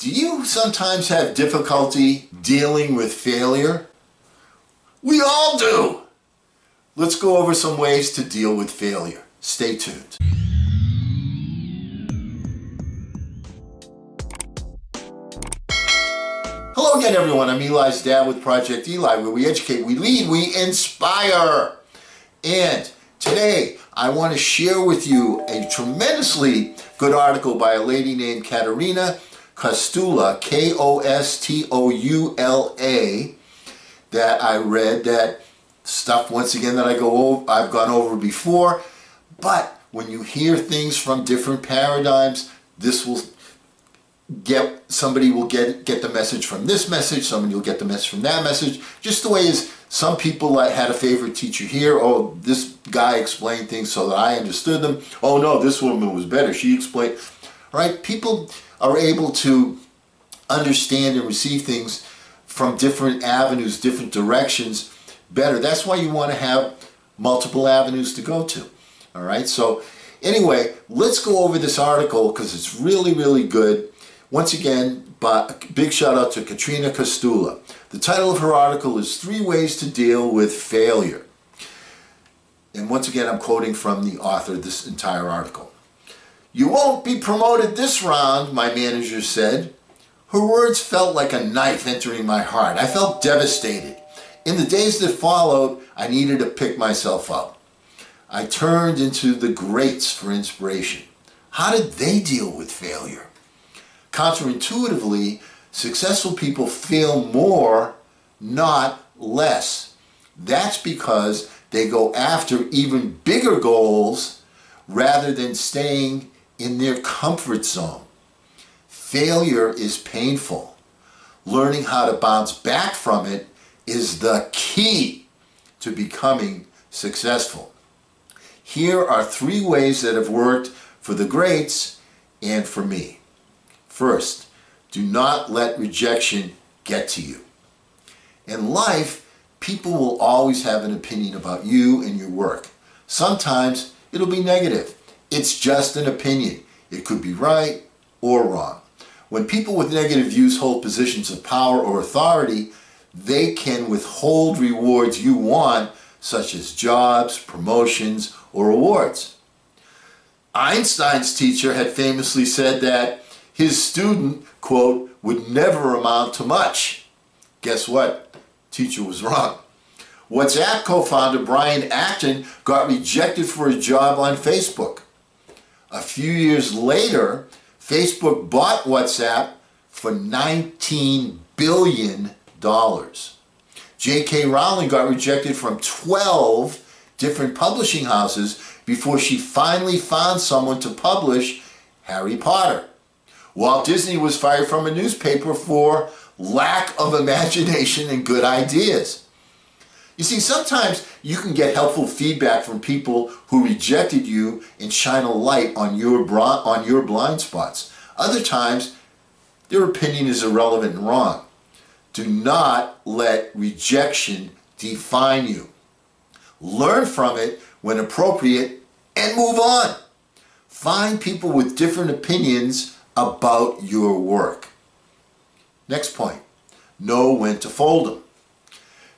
Do you sometimes have difficulty dealing with failure? We all do! Let's go over some ways to deal with failure. Stay tuned. Hello again, everyone. I'm Eli's dad with Project Eli, where we educate, we lead, we inspire. And today, I want to share with you a tremendously good article by a lady named Katerina Kostoula, K-O-S-T-O-U-L-A, that I read. That stuff, once again, that I've gone over before. But when you hear things from different paradigms, this will somebody will get the message from this message, somebody will get the message from that message. Just the way is, some people had a favorite teacher here. Oh, this guy explained things so that I understood them. Oh no, this woman was better, she explained. Right? People are able to understand and receive things from different avenues, different directions better. That's why you want to have multiple avenues to go to. All right, so anyway, let's go over this article because it's really, really good. Once again, big shout out to Katerina Kostoula. The title of her article is 3 Ways to Deal with Failure. And once again, I'm quoting from the author of this entire article. "You won't be promoted this round," my manager said. Her words felt like a knife entering my heart. I felt devastated. In the days that followed, I needed to pick myself up. I turned into the greats for inspiration. How did they deal with failure? Counterintuitively, successful people fail more, not less. That's because they go after even bigger goals rather than staying in their comfort zone. Failure is painful. Learning how to bounce back from it is the key to becoming successful. Here are 3 ways that have worked for the greats and for me. First, do not let rejection get to you. In life, people will always have an opinion about you and your work. Sometimes it'll be negative. It's just an opinion. It could be right or wrong. When people with negative views hold positions of power or authority, they can withhold rewards you want, such as jobs, promotions, or awards. Einstein's teacher had famously said that his student, quote, would never amount to much. Guess what? Teacher was wrong. WhatsApp co-founder Brian Acton got rejected for a job on Facebook. A few years later, Facebook bought WhatsApp for $19 billion. J.K. Rowling got rejected from 12 different publishing houses before she finally found someone to publish Harry Potter. Walt Disney was fired from a newspaper for lack of imagination and good ideas. You see, sometimes you can get helpful feedback from people who rejected you and shine a light on your blind spots. Other times, their opinion is irrelevant and wrong. Do not let rejection define you. Learn from it when appropriate and move on. Find people with different opinions about your work. Next point, know when to fold them.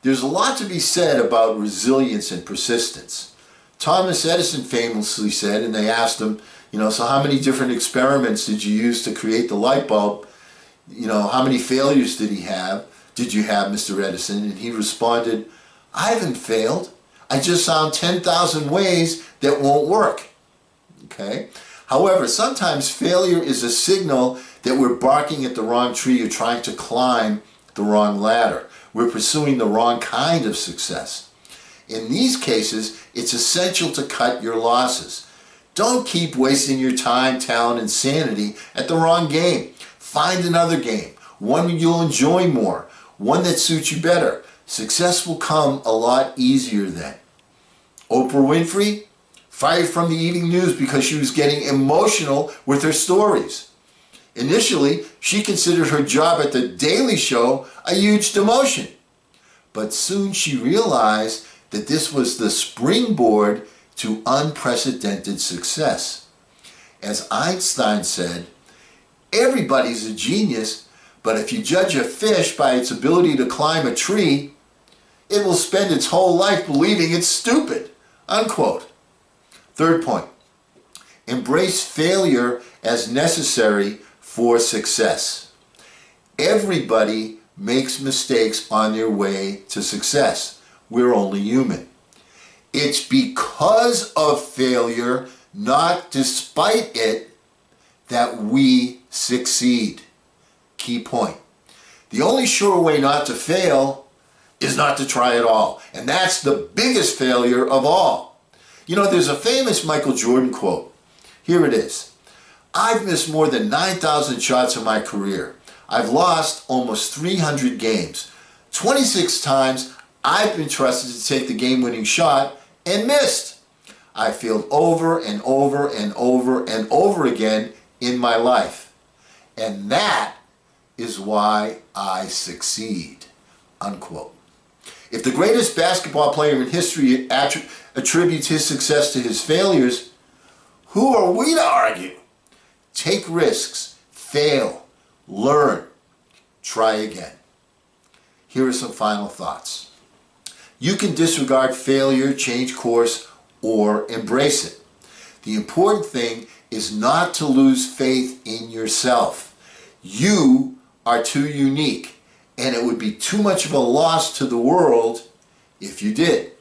There's a lot to be said about resilience and persistence. Thomas Edison famously said, and they asked him, so how many different experiments did you use to create the light bulb? How many failures did you have, Mr. Edison? And he responded, I haven't failed. I just found 10,000 ways that won't work. Okay? However, sometimes failure is a signal that we're barking at the wrong tree or trying to climb the wrong ladder. We're pursuing the wrong kind of success. In these cases, it's essential to cut your losses. Don't keep wasting your time, talent, and sanity at the wrong game. Find another game, one you'll enjoy more, one that suits you better. Success will come a lot easier then. Oprah Winfrey fired from the evening news because she was getting emotional with her stories. Initially, she considered her job at The Daily Show a huge demotion. But soon she realized that this was the springboard to unprecedented success. As Einstein said, Everybody's a genius, but if you judge a fish by its ability to climb a tree, it will spend its whole life believing it's stupid. Unquote. Third point, embrace failure as necessary for success. Everybody makes mistakes on their way to success. We're only human. It's because of failure, not despite it, that we succeed. Key point. The only sure way not to fail is not to try at all. And that's the biggest failure of all. You know, there's a famous Michael Jordan quote. Here it is. I've missed more than 9,000 shots in my career. I've lost almost 300 games. 26 times I've been trusted to take the game-winning shot and missed. I failed over and over and over and over again in my life. And that is why I succeed. Unquote. If the greatest basketball player in history attributes his success to his failures, who are we to argue? Take risks, fail, learn, try again. Here are some final thoughts. You can disregard failure, change course, or embrace it. The important thing is not to lose faith in yourself. You are too unique, and it would be too much of a loss to the world if you did.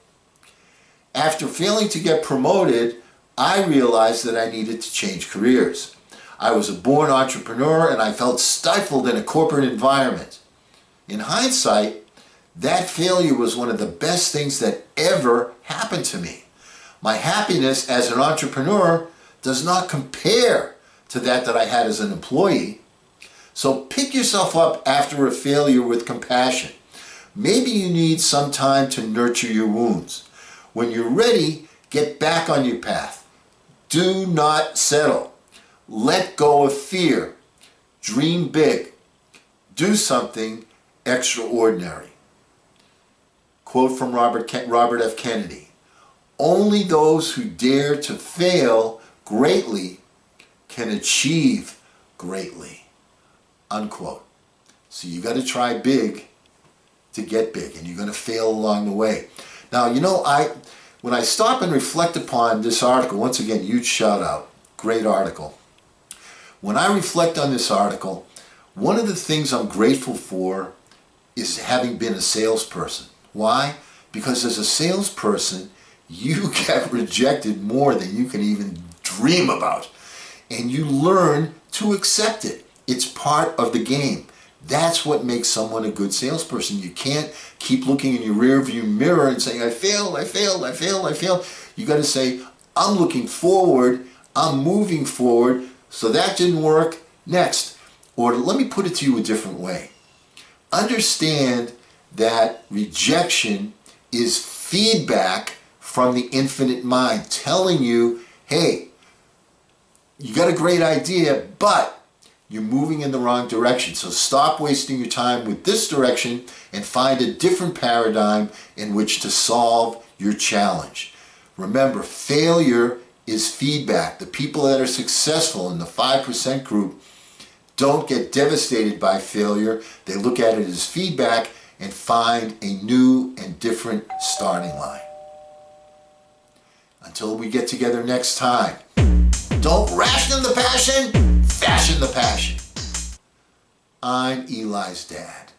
After failing to get promoted, I realized that I needed to change careers. I was a born entrepreneur and I felt stifled in a corporate environment. In hindsight, that failure was one of the best things that ever happened to me. My happiness as an entrepreneur does not compare to that I had as an employee. So pick yourself up after a failure with compassion. Maybe you need some time to nurture your wounds. When you're ready, get back on your path. Do not settle. Let go of fear. Dream big. Do something extraordinary. Quote from Robert F. Kennedy. Only those who dare to fail greatly can achieve greatly. Unquote. So you got to try big to get big, and you're going to fail along the way. Now, you know, when I stop and reflect upon this article, once again, huge shout out, great article. When I reflect on this article, one of the things I'm grateful for is having been a salesperson. Why? Because as a salesperson, you get rejected more than you can even dream about. And you learn to accept it. It's part of the game. That's what makes someone a good salesperson. You can't keep looking in your rearview mirror and saying, I failed, I failed, I failed, I failed. You got to say, I'm looking forward, I'm moving forward, so that didn't work, next. Or let me put it to you a different way. Understand that rejection is feedback from the infinite mind telling you, hey, you got a great idea, but you're moving in the wrong direction. So stop wasting your time with this direction and find a different paradigm in which to solve your challenge. Remember, failure is feedback. The people that are successful in the 5% group don't get devastated by failure. They look at it as feedback and find a new and different starting line. Until we get together next time, don't ration the passion, fashion the passion. I'm Eli's dad.